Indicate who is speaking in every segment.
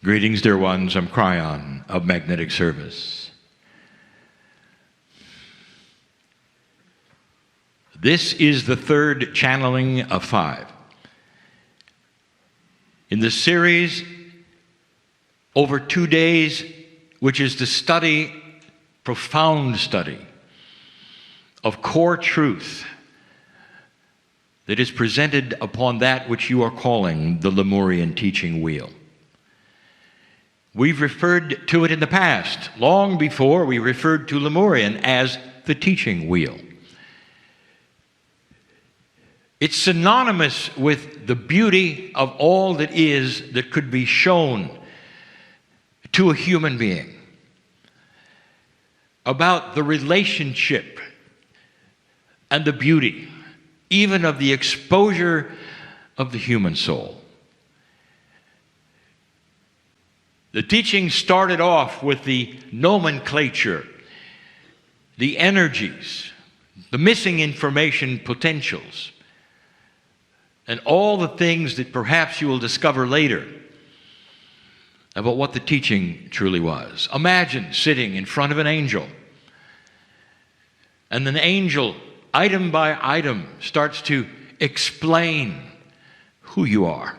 Speaker 1: Greetings, dear ones. I'm Cryon of Magnetic Service. This is the third channeling of 5. In the series over 2 days, which is the study, profound study of core truth that is presented upon that which you are calling the Lemurian teaching wheel. We've referred to it in the past. Long before, we referred to Lemurian as the teaching wheel. It's synonymous with the beauty of all that is that could be shown to a human being about the relationship and the beauty, even of the exposure of the human soul. The teaching started off with the nomenclature, the energies, the missing information potentials, and all the things that perhaps you will discover later about what the teaching truly was. Imagine sitting in front of an angel, and an angel, item by item, starts to explain who you are.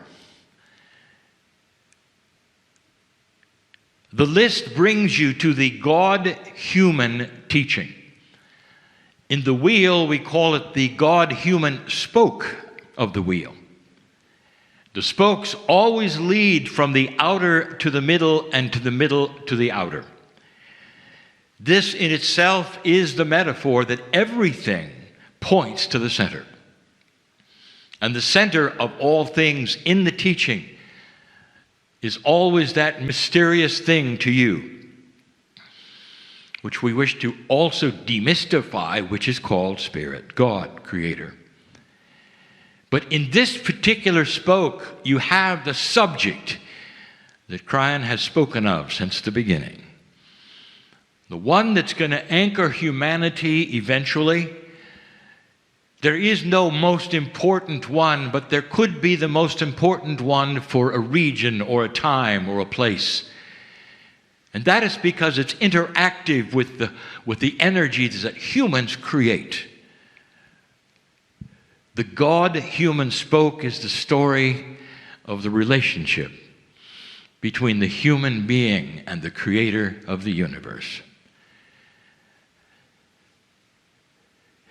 Speaker 1: The list brings you to the God-human teaching. In the wheel, we call it the God-human spoke of the wheel. The spokes always lead from the outer to the middle and to the middle to the outer. This in itself is the metaphor that everything points to the center. And the center of all things in the teaching is always that mysterious thing to you, which we wish to also demystify, which is called Spirit, God, Creator. But in this particular spoke, you have the subject that Cryon has spoken of since the beginning. The one that's going to anchor humanity eventually. There is no most important one, but there could be the most important one for a region or a time or a place. And that is because it's interactive with the energies that humans create. The God-human spoke is the story of the relationship between the human being and the Creator of the universe.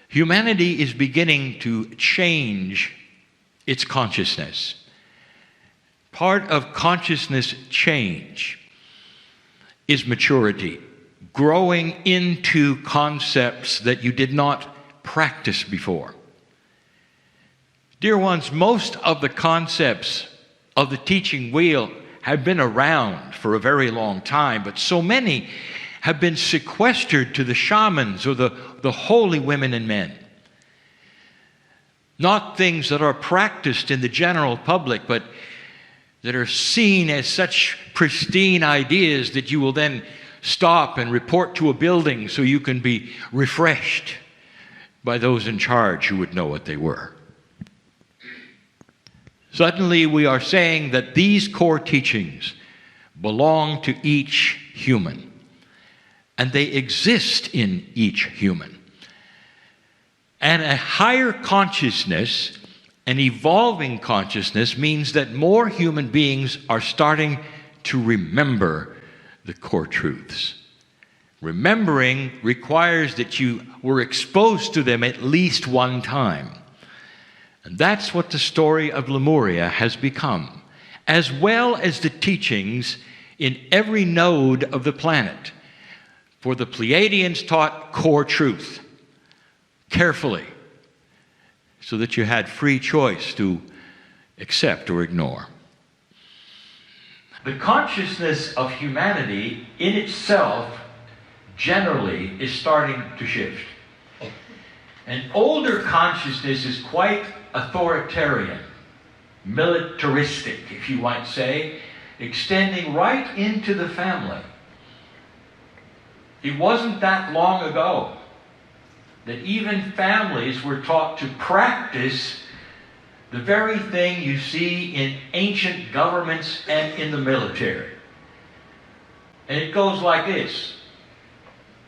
Speaker 1: Humanity is beginning to change its consciousness. Part of consciousness change is maturity, growing into concepts that you did not practice before. Dear ones, most of the concepts of the teaching wheel have been around for a very long time, but so many have been sequestered to the shamans or the holy women and men. Not things that are practiced in the general public, but that are seen as such pristine ideas that you will then stop and report to a building so you can be refreshed by those in charge who would know what they were. Suddenly we are saying that these core teachings belong to each human. And they exist in each human. And a higher consciousness, an evolving consciousness, means that more human beings are starting to remember the core truths. Remembering requires that you were exposed to them at least one time. And that's what the story of Lemuria has become, as well as the teachings in every node of the planet. For the Pleiadians taught core truth carefully so that you had free choice to accept or ignore. The consciousness of humanity in itself generally is starting to shift. An older consciousness is quite authoritarian, militaristic, if you might say, extending right into the family. It wasn't that long ago that even families were taught to practice the very thing you see in ancient governments and in the military. And it goes like this.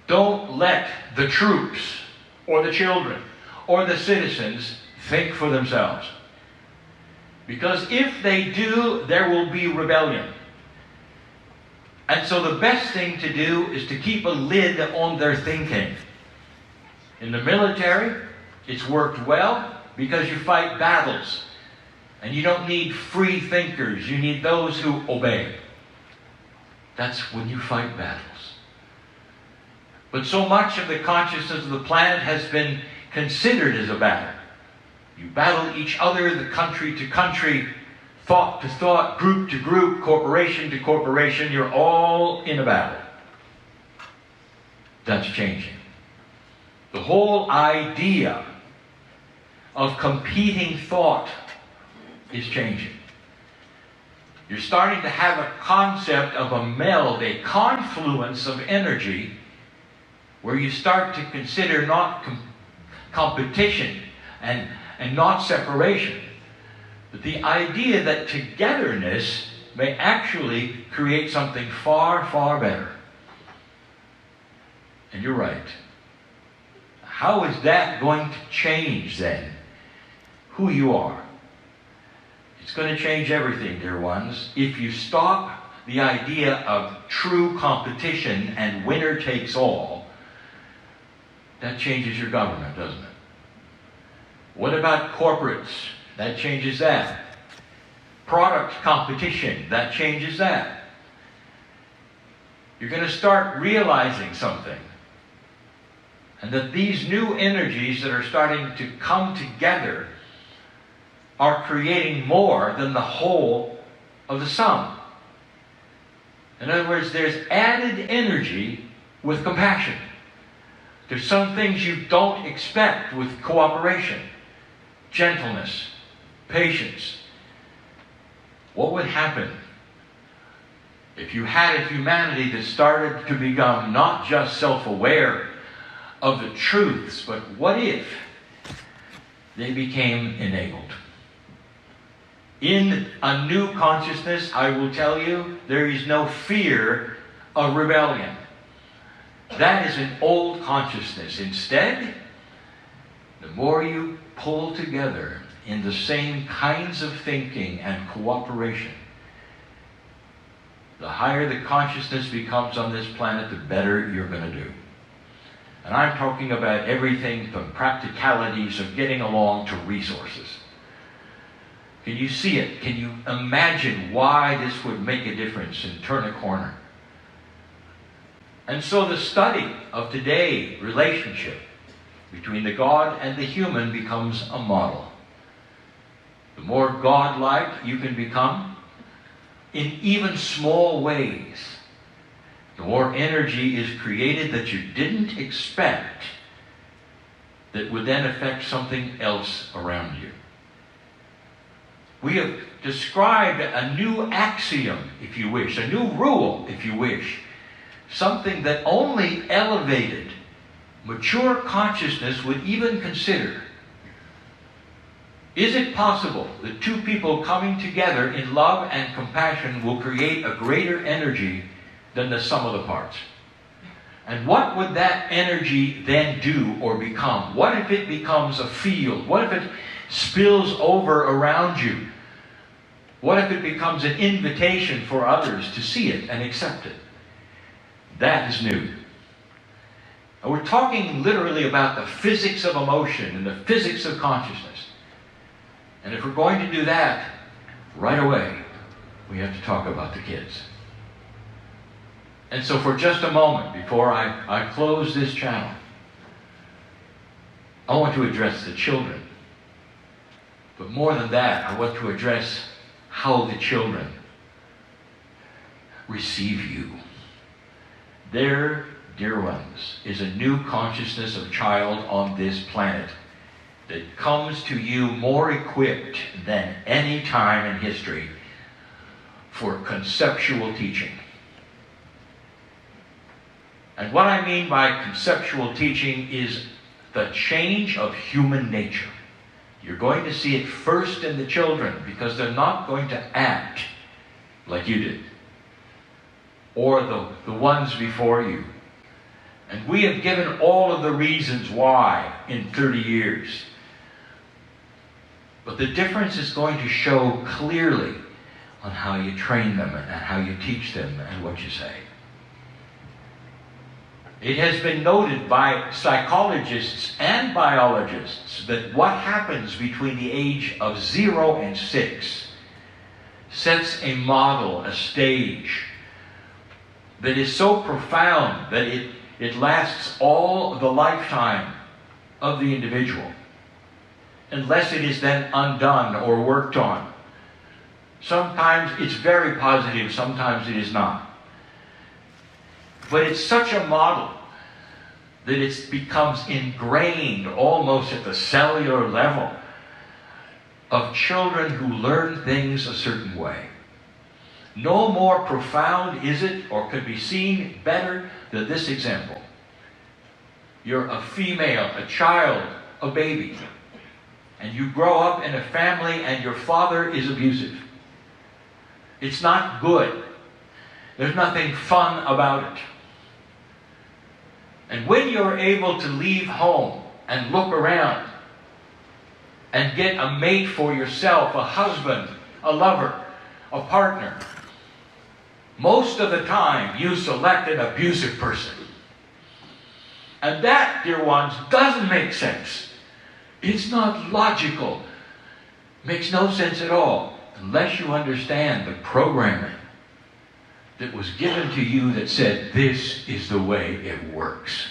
Speaker 1: Don't let the troops or the children or the citizens think for themselves. Because if they do, there will be rebellion. And so the best thing to do is to keep a lid on their thinking. In the military, it's worked well because you fight battles. And you don't need free thinkers. You need those who obey. That's when you fight battles. But so much of the consciousness of the planet has been considered as a battle. You battle each other, the country to country, thought to thought, group to group, corporation to corporation. You're all in a battle. That's changing. The whole idea of competing thought is changing. You're starting to have a concept of a meld, a confluence of energy, where you start to consider not competition and not separation, but the idea that togetherness may actually create something far, far better. And you're right. How is that going to change then who you are? It's going to change everything, dear ones, if you stop the idea of true competition and winner takes all. That changes your government, doesn't it? What about corporates? That changes that. Product competition, that changes that. You're going to start realizing something. And that these new energies that are starting to come together are creating more than the whole of the sum. In other words, there's added energy with compassion. There's some things you don't expect with cooperation, gentleness, patience. What would happen if you had a humanity that started to become not just self-aware of the truths, but what if they became enabled? In a new consciousness, I will tell you, there is no fear of rebellion. That is an old consciousness. Instead, the more you pull together in the same kinds of thinking and cooperation, the higher the consciousness becomes on this planet, the better you're going to do. And I'm talking about everything from practicalities of getting along to resources. Can you see it? Can you imagine why this would make a difference and turn a corner? And so the study of today, relationship between the God and the human, becomes a model. The more God-like you can become, in even small ways, the more energy is created that you didn't expect that would then affect something else around you. We have described a new axiom, if you wish, a new rule, if you wish, something that only elevated, mature consciousness would even consider. Is it possible that two people coming together in love and compassion will create a greater energy than the sum of the parts? And what would that energy then do or become? What if it becomes a field? What if it spills over around you? What if it becomes an invitation for others to see it and accept it? That is new. And we're talking literally about the physics of emotion and the physics of consciousness. And if we're going to do that, right away, we have to talk about the kids. And so for just a moment, before I close this channel, I want to address the children. But more than that, I want to address how the children receive you. There, dear ones, is a new consciousness of child on this planet that comes to you more equipped than any time in history for conceptual teaching. And what I mean by conceptual teaching is the change of human nature. You're going to see it first in the children because they're not going to act like you did. or the ones before you. And we have given all of the reasons why in 30 years. But the difference is going to show clearly on how you train them and how you teach them and what you say. It has been noted by psychologists and biologists that what happens between the age of 0 and 6 sets a model, a stage, that is so profound that it lasts all the lifetime of the individual, unless it is then undone or worked on. Sometimes it's very positive, sometimes it is not. But it's such a model that it becomes ingrained almost at the cellular level of children who learn things a certain way. No more profound is it, or could be seen better than this example. You're a female, a child, a baby, and you grow up in a family and your father is abusive. It's not good. There's nothing fun about it. And when you're able to leave home and look around and get a mate for yourself, a husband, a lover, a partner, most of the time you select an abusive person. And that, dear ones, doesn't make sense. It's not logical. Makes no sense at all unless you understand the programming that was given to you that said, this is the way it works.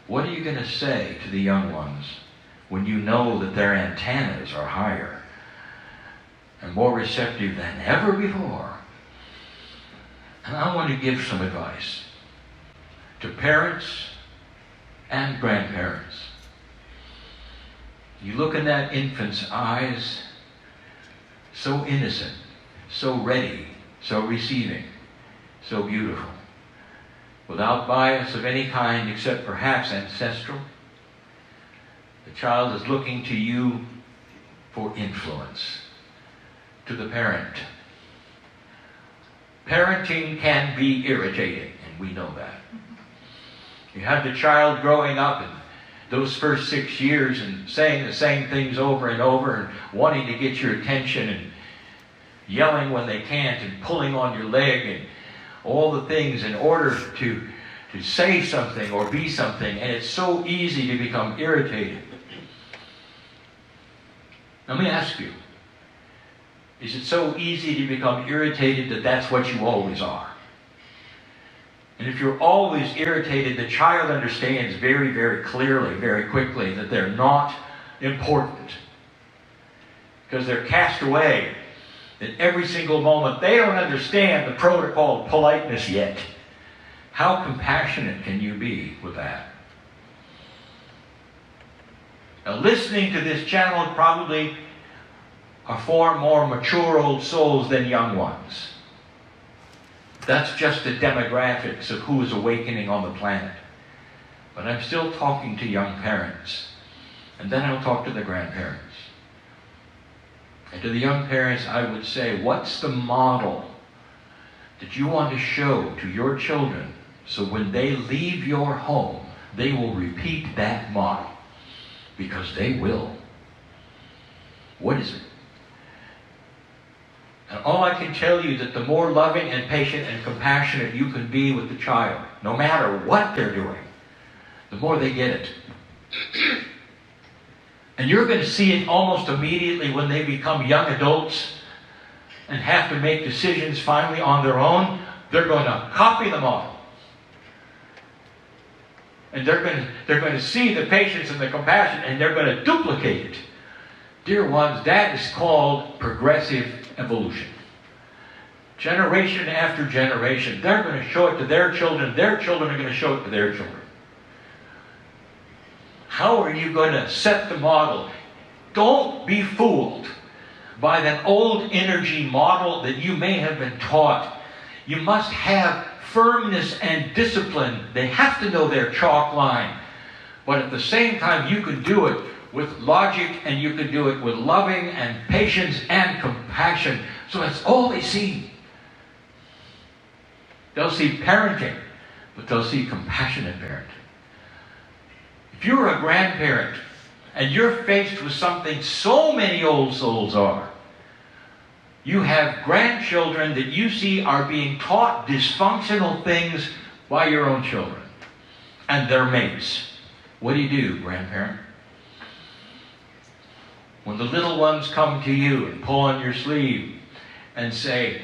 Speaker 1: What are you going to say to the young ones when you know that their antennas are higher and more receptive than ever before? And I want to give some advice to parents and grandparents. You look in that infant's eyes, so innocent, so ready, so receiving, so beautiful, without bias of any kind except perhaps ancestral. The child is looking to you for influence, to the parent. Parenting can be irritating, and we know that. You have the child growing up in those first 6 years and saying the same things over and over and wanting to get your attention and yelling when they can't and pulling on your leg and all the things in order to say something or be something, and it's so easy to become irritated. Let me ask you, is it so easy to become irritated that that's what you always are? And if you're always irritated, the child understands very, very clearly, very quickly, that they're not important. Because they're cast away at every single moment. They don't understand the protocol of politeness yet. How compassionate can you be with that? Now, listening to this channel probably are far more mature old souls than young ones. That's just the demographics of who is awakening on the planet. But I'm still talking to young parents. And then I'll talk to the grandparents. And to the young parents, I would say, what's the model that you want to show to your children so when they leave your home, they will repeat that model? Because they will. What is it? And all I can tell you that the more loving and patient and compassionate you can be with the child, no matter what they're doing, the more they get it. And you're going to see it almost immediately when they become young adults and have to make decisions finally on their own. They're going to copy them all. And they're going to see the patience and the compassion, and they're going to duplicate it. Dear ones, that is called progressive evolution. Generation after generation, they're going to show it to their children are going to show it to their children. How are you going to set the model? Don't be fooled by that old energy model that you may have been taught. You must have firmness and discipline. They have to know their chalk line. But at the same time, you can do it with logic, and you can do it with loving and patience and compassion. So that's all they see. They'll see parenting, but they'll see compassionate parenting. If you're a grandparent and you're faced with something so many old souls are, you have grandchildren that you see are being taught dysfunctional things by your own children and their mates. What do, grandparent? When the little ones come to you and pull on your sleeve and say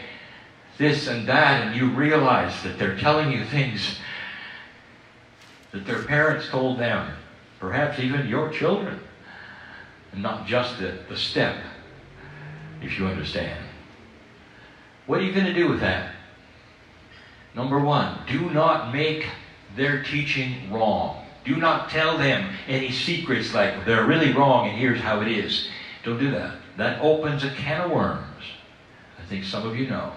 Speaker 1: this and that, and you realize that they're telling you things that their parents told them, perhaps even your children, and not just the step, if you understand. What are you going to do with that? Number one, do not make their teaching wrong. Do not tell them any secrets like they're really wrong and here's how it is. Don't do that. That opens a can of worms. I think some of you know.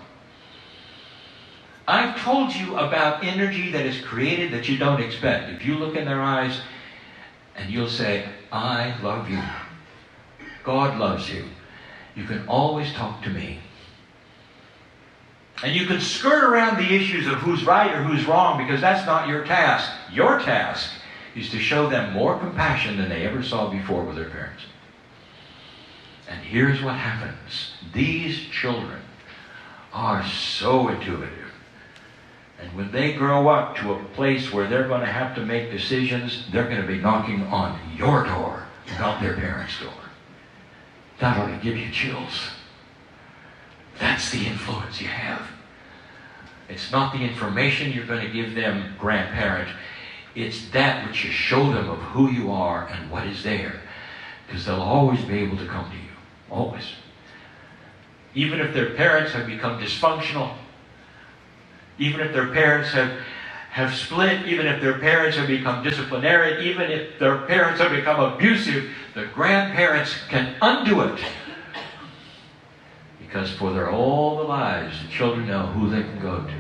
Speaker 1: I've told you about energy that is created that you don't expect. If you look in their eyes and you'll say, I love you. God loves you. You can always talk to me. And you can skirt around the issues of who's right or who's wrong because that's not your task. Your task is to show them more compassion than they ever saw before with their parents. And here's what happens. These children are so intuitive. And when they grow up to a place where they're going to have to make decisions, they're going to be knocking on your door, not their parents' door. That ought to give you chills. That's the influence you have. It's not the information you're going to give them, grandparent. It's that which you show them of who you are and what is there. Because they'll always be able to come to you. Always. Even if their parents have become dysfunctional, even if their parents have split, even if their parents have become disciplinarian, even if their parents have become abusive, the grandparents can undo it. Because for their all the lives, the children know who they can go to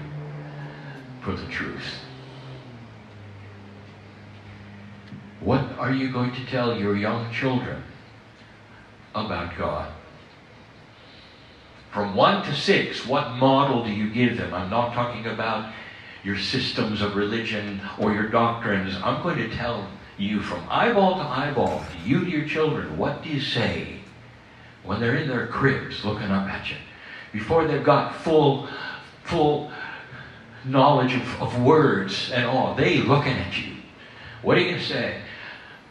Speaker 1: for the truth. What are you going to tell your young children about God? From 1 to 6, what model do you give them? I'm not talking about your systems of religion or your doctrines. I'm going to tell you from eyeball to eyeball, you to your children, what do you say when they're in their cribs looking up at you? Before they've got full knowledge of words and all, they looking at you. What are you going to say?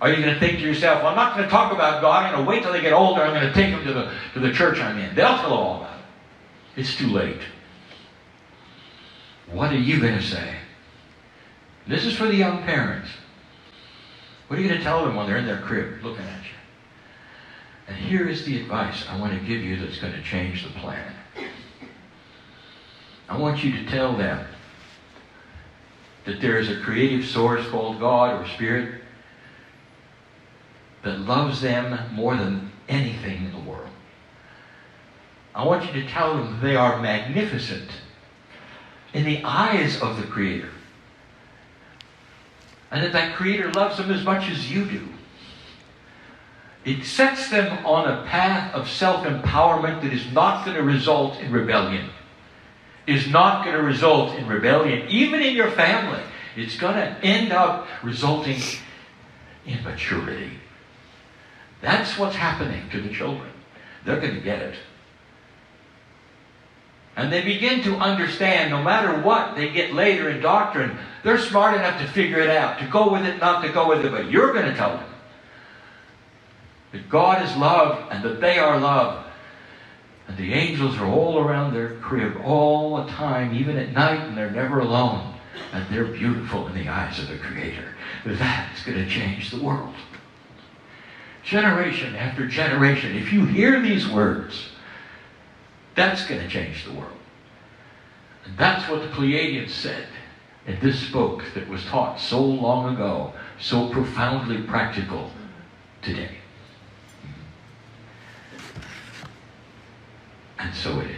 Speaker 1: Are you going to think to yourself, well, I'm not going to talk about God. I'm going to wait till they get older. I'm going to take them to the church I'm in. They'll tell all about it. It's too late. What are you going to say? This is for the young parents. What are you going to tell them when they're in their crib looking at you? And here is the advice I want to give you that's going to change the planet. I want you to tell them that there is a creative source called God or Spirit that loves them more than anything in the world. I want you to tell them they are magnificent in the eyes of the Creator. And that Creator loves them as much as you do. It sets them on a path of self-empowerment that is not going to result in rebellion. Is not going to result in rebellion, even in your family. It's going to end up resulting in maturity. That's what's happening to the children. They're going to get it. And they begin to understand, no matter what they get later in doctrine, they're smart enough to figure it out, to go with it, not to go with it, but you're going to tell them that God is love and that they are love. And the angels are all around their crib all the time, even at night, and they're never alone. And they're beautiful in the eyes of the Creator. That's going to change the world. Generation after generation, if you hear these words, that's going to change the world. And that's what the Pleiadians said in this book that was taught so long ago, so profoundly practical today. And so it is.